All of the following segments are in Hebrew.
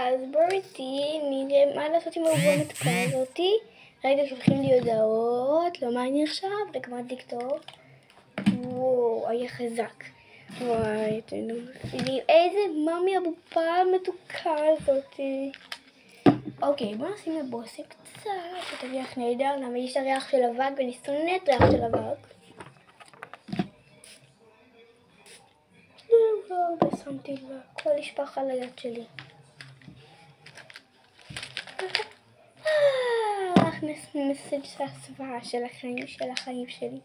אז בואו איתי נראה מה לעשות עם העוגה המתוקה הזאתי. רגע, שולחים לי הודעות, לא מעניין עכשיו, רק מה לכתוב. וואו, היה חזק. וואי, איזה מאמי הבופה המתוקה הזאתי. אוקיי, בואו נשים לבושם קצת, את הריח נהדר, למה יש הריח של אבק ואני שונאת ריח של אבק. לא, ושמתי לה, הכל נשפך על היד שלי. מסד של הסוואה של החיים שלי.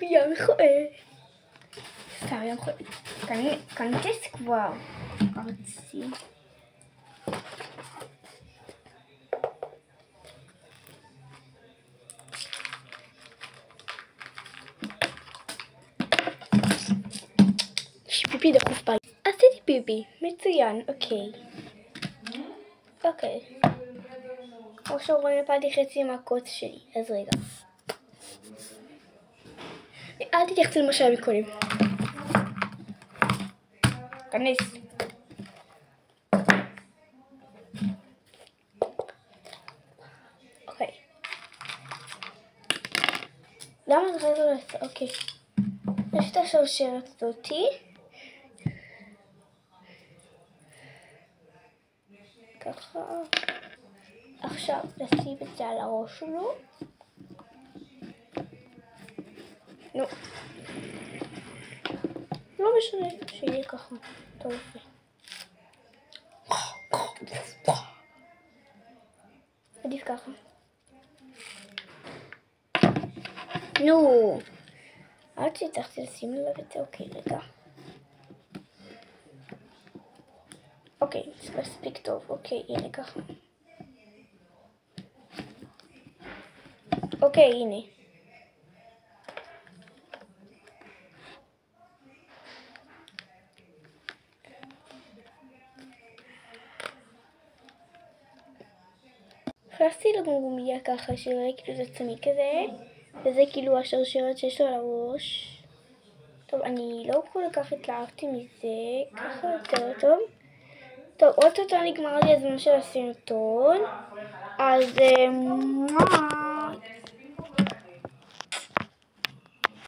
ים מכוער. סתם ים מכוער. קנטס כבר. ארצי. יש פיפי דחוף בי. עשיתי פיפי. מצוין. אוקיי. כמו שרואים הפלתי חצי מהקוץ שלי. אז רגע. אל תתייחסי למה שהיה מקודם. כנס. אוקיי. למה זה לא עושה? אוקיי. יש את השרשרת הזאתי. ככה. עכשיו נשים את זה על הראש שלו. נו. לא משנה, שיהיה ככה. טוב. עדיף ככה. נו. עד שהצלחתי לשים עליו את זה. אוקיי, רגע. אוקיי, זה מספיק טוב. אוקיי, הנה ככה. אוקיי, הנה. הכנסתי לגומגומיה ככה שיראה כאילו זה צמי כזה, וזה כאילו השרשרת שיש לו על הראש. טוב, אני לא כל כך התלהבתי מזה, ככה יותר טוב. טוב, עוד יותר נגמר לי הזמן של הסרטון, אז